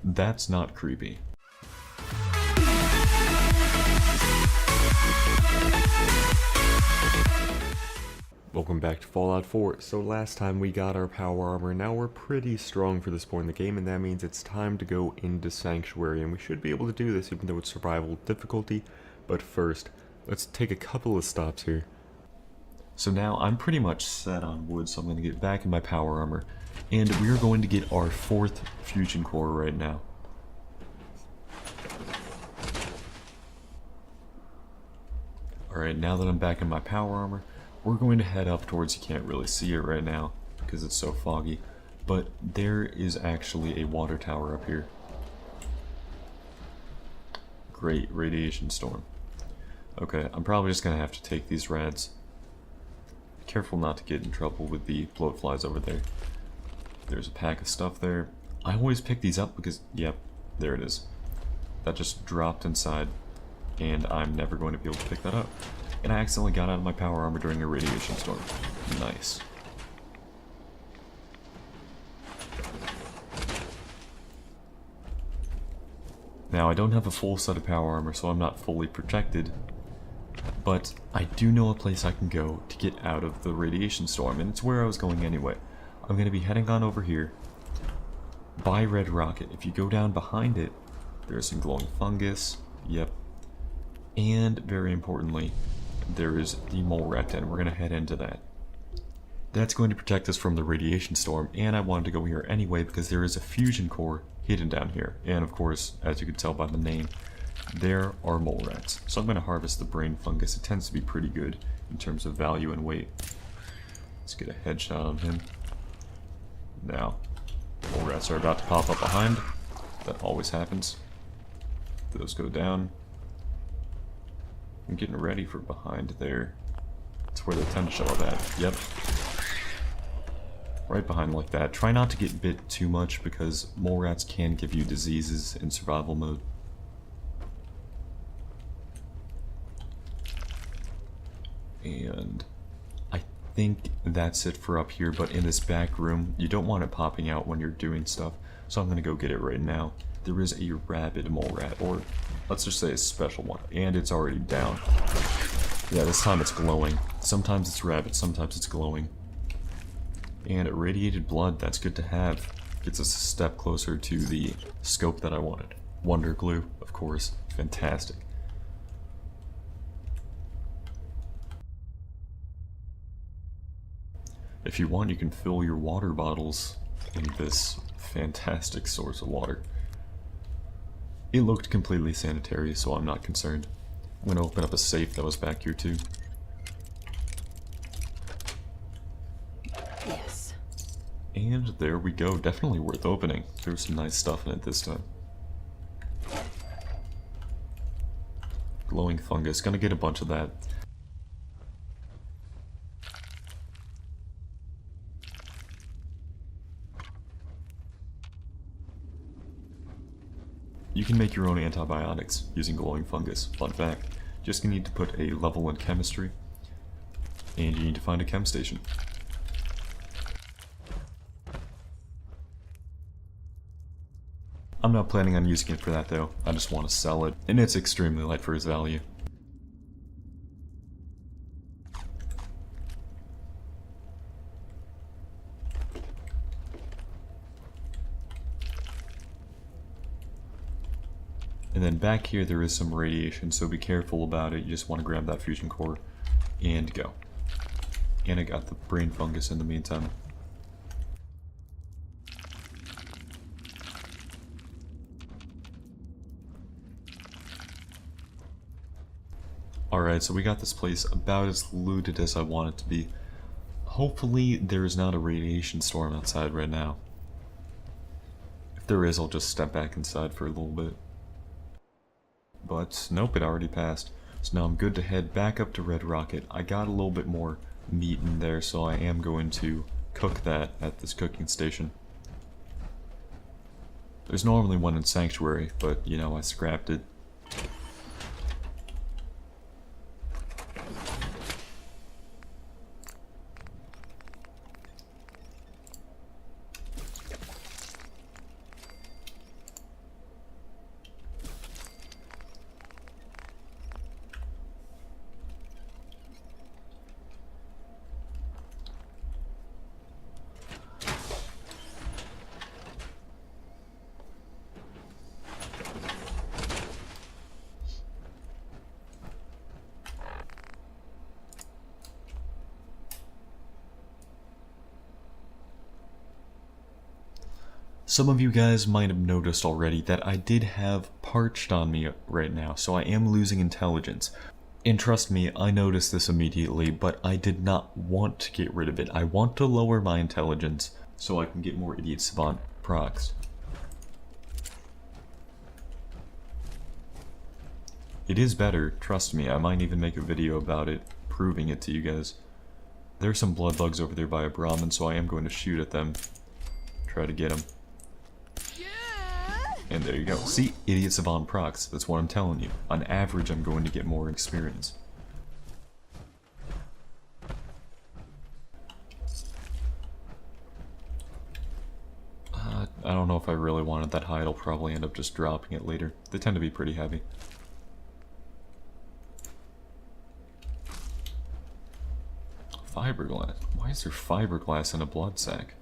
That's not creepy. Welcome back to Fallout 4. So last time we got our power armor, now we're pretty strong for this point in the game, and that means it's time to go into Sanctuary, and we should be able to do this even though it's survival difficulty. But first, let's take a couple of stops here. So now I'm pretty much set on wood, so I'm going to get back in my power armor, and we're going to get our 4th fusion core right now. Alright, now that I'm back in my power armor, we're going to head up towards, you can't really see it right now because it's so foggy, but there is actually a water tower up here. Great radiation storm. Okay, I'm probably just going to have to take these rads. Careful not to get in trouble with the bloat flies over there. There's a pack of stuff there. I always pick these up because, yep, there it is. That just dropped inside, and I'm never going to be able to pick that up. And I accidentally got out of my power armor during a radiation storm. Nice. Now, I don't have a full set of power armor, so I'm not fully protected. But I do know a place I can go to get out of the radiation storm, and it's where I was going anyway. I'm going to be heading on over here by Red Rocket. If you go down behind it, there's some glowing fungus. Yep. And very importantly, there is the mole rat den. We're going to head into that. That's going to protect us from the radiation storm, and I wanted to go here anyway because there is a fusion core hidden down here. And of course, as you can tell by the name, there are mole rats. So I'm going to harvest the brain fungus. It tends to be pretty good in terms of value and weight. Let's get a headshot on him. Now, mole rats are about to pop up behind. That always happens. Those go down. I'm getting ready for behind there. That's where they tend to show up at. Yep. Right behind like that. Try not to get bit too much because mole rats can give you diseases in survival mode. And I think that's it for up here, but in this back room, you don't want it popping out when you're doing stuff, so I'm going to go get it right now. There is a rabid mole rat, or let's just say a special one, and it's already down. Yeah, this time it's glowing. Sometimes it's rabid, sometimes it's glowing. And irradiated blood, that's good to have. Gets us a step closer to the scope that I wanted. Wonder glue, of course, fantastic. If you want, you can fill your water bottles in this fantastic source of water. It looked completely sanitary, so I'm not concerned. I'm going to open up a safe that was back here too. Yes. And there we go. Definitely worth opening. There's some nice stuff in it this time. Glowing fungus. Gonna get a bunch of that. You can make your own antibiotics using glowing fungus. Fun fact. Just need to put a level in chemistry, and you need to find a chem station. I'm not planning on using it for that though. I just want to sell it, and it's extremely light for its value. And then back here there is some radiation, so be careful about it. You just want to grab that fusion core and go. And I got the brain fungus in the meantime. Alright, so we got this place about as looted as I want it to be. Hopefully there is not a radiation storm outside right now. If there is, I'll just step back inside for a little bit. But nope, it already passed. So now I'm good to head back up to Red Rocket. I got a little bit more meat in there, so I am going to cook that at this cooking station. There's normally one in Sanctuary, but you know, I scrapped it. Some of you guys might have noticed already that I did have parched on me right now, so I am losing intelligence. And trust me, I noticed this immediately, but I did not want to get rid of it. I want to lower my intelligence so I can get more Idiot Savant procs. It is better, trust me. I might even make a video about it, proving it to you guys. There are some blood bugs over there by a Brahmin, so I am going to shoot at them. Try to get them. And there you go. See? Idiot Savant procs. That's what I'm telling you. On average, I'm going to get more experience. I don't know if I really wanted that hide. I'll probably end up just dropping it later. They tend to be pretty heavy. Fiberglass. Why is there fiberglass in a blood sack?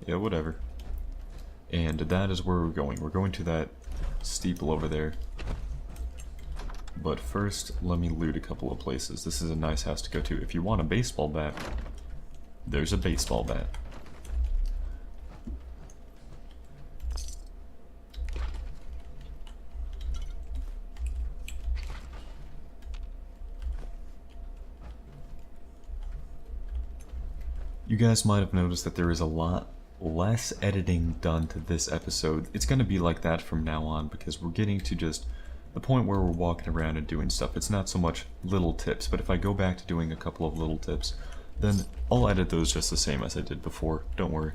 Yeah, whatever. And that is where we're going. We're going to that steeple over there. But first, let me loot a couple of places. This is a nice house to go to. If you want a baseball bat, there's a baseball bat. You guys might have noticed that there is a lot less editing done to this episode. It's going to be like that from now on because we're getting to just the point where we're walking around and doing stuff. It's not so much little tips, but if I go back to doing a couple of little tips, then I'll edit those just the same as I did before. Don't worry.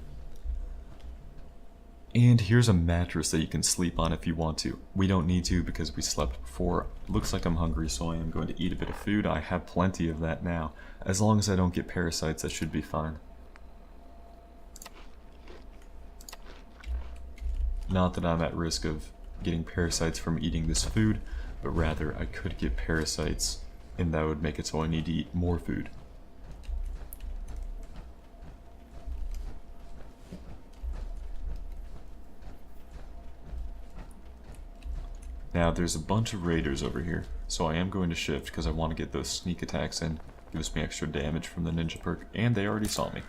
And here's a mattress that you can sleep on if you want to. We don't need to because we slept before. Looks like I'm hungry, so I am going to eat a bit of food. I have plenty of that now. As long as I don't get parasites, that should be fine. Not that I'm at risk of getting parasites from eating this food, but rather I could get parasites, and that would make it so I need to eat more food. Now there's a bunch of raiders over here, so I am going to shift because I want to get those sneak attacks in. Gives me extra damage from the ninja perk, and they already saw me.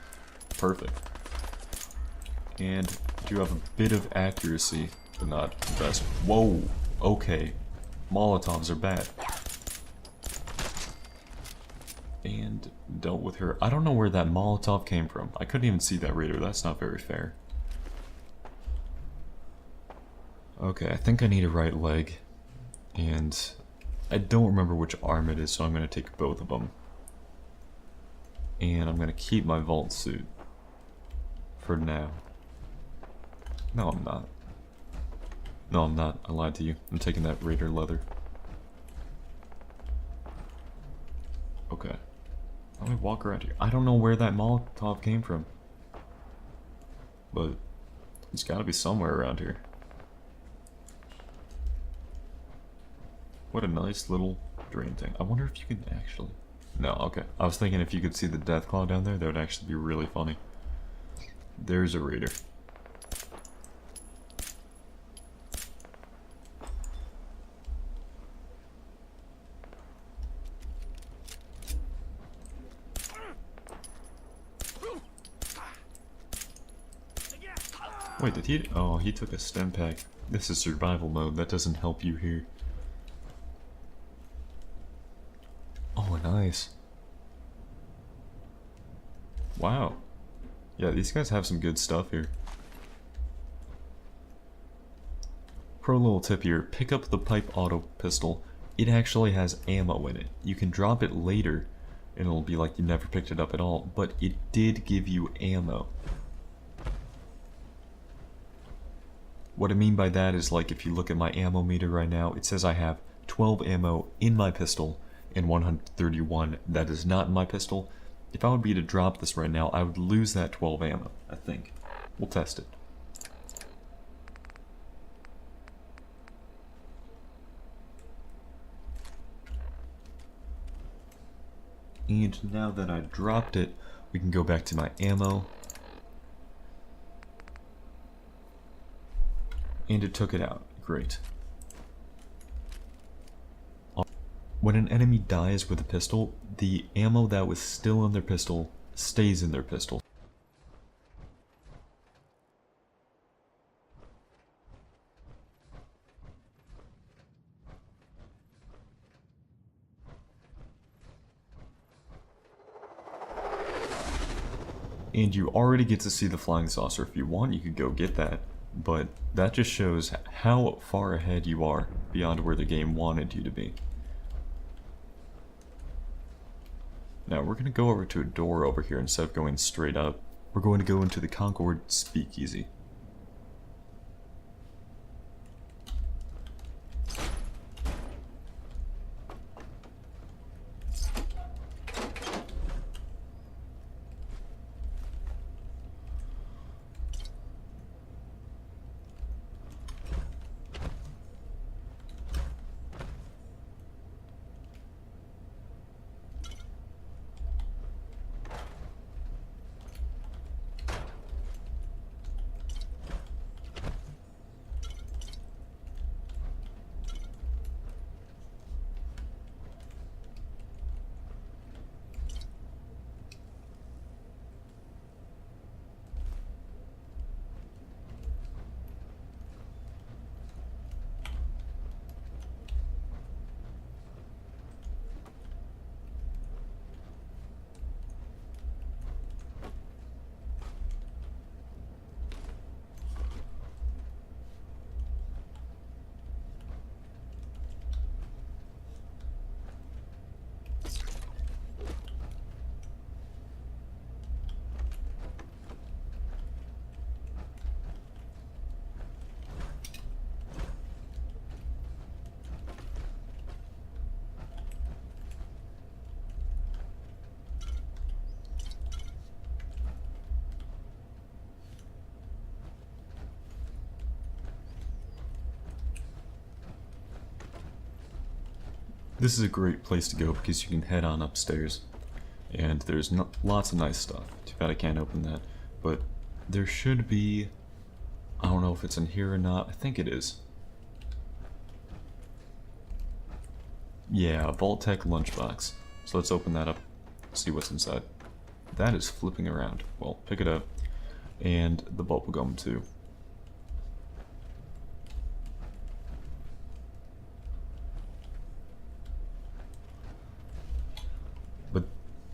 Perfect. And do have a bit of accuracy, but not the best. Whoa! Okay. Molotovs are bad. And dealt with her. I don't know where that Molotov came from. I couldn't even see that raider. That's not very fair. Okay, I think I need a right leg. And I don't remember which arm it is, so I'm going to take both of them. And I'm going to keep my vault suit. For now. No, I'm not. No, I'm not. I lied to you. I'm taking that raider leather. Okay. Let me walk around here. I don't know where that Molotov came from. But it's gotta be somewhere around here. What a nice little drain thing. I wonder if you can actually... No, okay. I was thinking if you could see the Deathclaw down there, that would actually be really funny. There's a raider. Wait, did he... Oh, he took a stem pack. This is survival mode. That doesn't help you here. Oh, nice. Wow. Yeah, these guys have some good stuff here. Pro little tip here. Pick up the pipe auto pistol. It actually has ammo in it. You can drop it later, and it'll be like you never picked it up at all. But it did give you ammo. What I mean by that is, like, if you look at my ammo meter right now, it says I have 12 ammo in my pistol and 131 that is not in my pistol. If I would be to drop this right now, I would lose that 12 ammo, I think. We'll test it. And now that I dropped it, we can go back to my ammo. And it took it out. Great. When an enemy dies with a pistol, the ammo that was still in their pistol stays in their pistol. And you already get to see the flying saucer. If you want, you could go get that. But that just shows how far ahead you are beyond where the game wanted you to be. Now we're going to go over to a door over here instead of going straight up. We're going to go into the Concord Speakeasy. This is a great place to go because you can head on upstairs. And there's lots of nice stuff. Too bad I can't open that. But there should be... I don't know if it's in here or not. I think it is. Yeah, a HowToTech lunchbox. So let's open that up, see what's inside. That is flipping around. Well, pick it up. And the bubble gum too.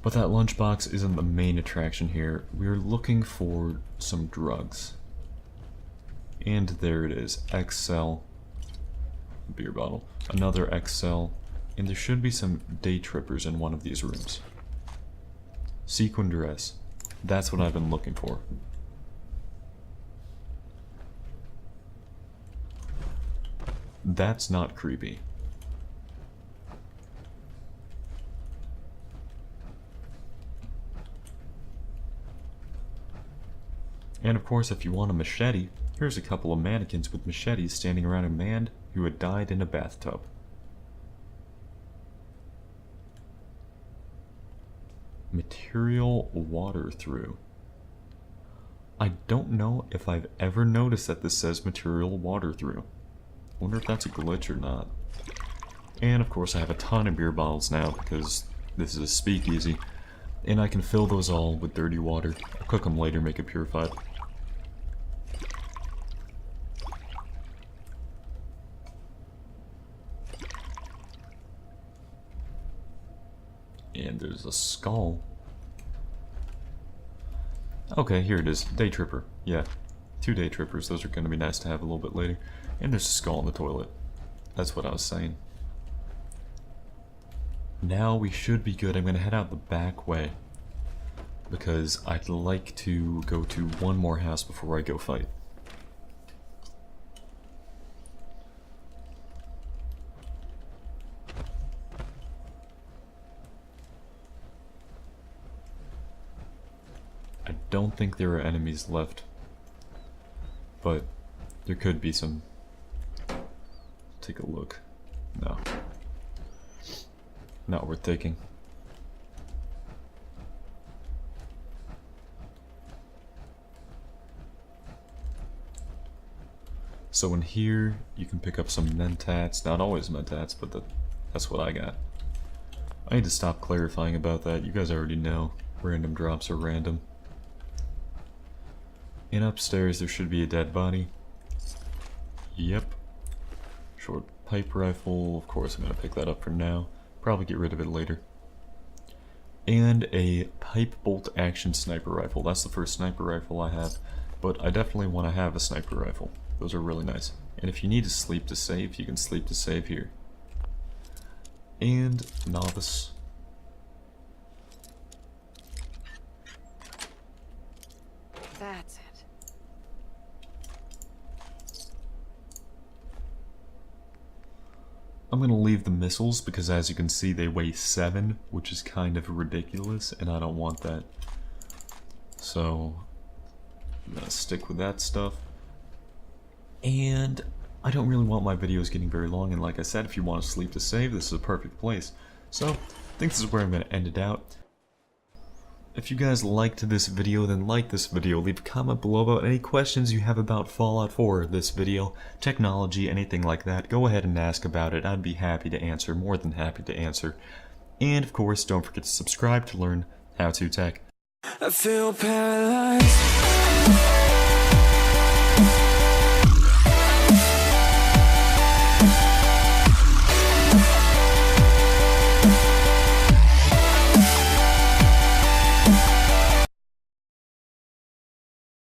But that lunchbox isn't the main attraction here. We're looking for some drugs. And there it is. XL. Beer bottle. Another XL. And there should be some day trippers in one of these rooms. Sequin dress. That's what I've been looking for. That's not creepy. And of course, if you want a machete, here's a couple of mannequins with machetes standing around a man who had died in a bathtub. Material water through. I don't know if I've ever noticed that this says material water through. Wonder if that's a glitch or not. And of course I have a ton of beer bottles now because this is a speakeasy. And I can fill those all with dirty water. I'll cook them later, make it purified. And there's a skull. Okay, here it is. Day tripper. Yeah. 2 day trippers. Those are going to be nice to have a little bit later. And there's a skull in the toilet. That's what I was saying. Now we should be good. I'm going to head out the back way. Because I'd like to go to one more house before I go fight. I don't think there are enemies left. But there could be some. Take a look. No. Not worth taking. So in here, you can pick up some mentats. Not always mentats, but that's what I got. I need to stop clarifying about that. You guys already know. Random drops are random. And upstairs, there should be a dead body. Yep. Short pipe rifle. Of course, I'm going to pick that up for now. Probably get rid of it later. and a pipe bolt action sniper rifle. That's the first sniper rifle I have, but I definitely want to have a sniper rifle. Those are really nice. And if you need to sleep to save, you can sleep to save here. And novice. That's it. I'm going to leave the missiles because as you can see they weigh 7, which is kind of ridiculous, and I don't want that. So I'm going to stick with that stuff. And I don't really want my videos getting very long, and like I said, if you want to sleep to save, this is a perfect place. So I think this is where I'm going to end it out. If you guys liked this video, then like this video, leave a comment below about any questions you have about Fallout 4, this video, technology, anything like that. Go ahead and ask about it. I'd be happy to answer, more than happy to answer. And of course, don't forget to subscribe to learn HowToTech. I feel paralyzed.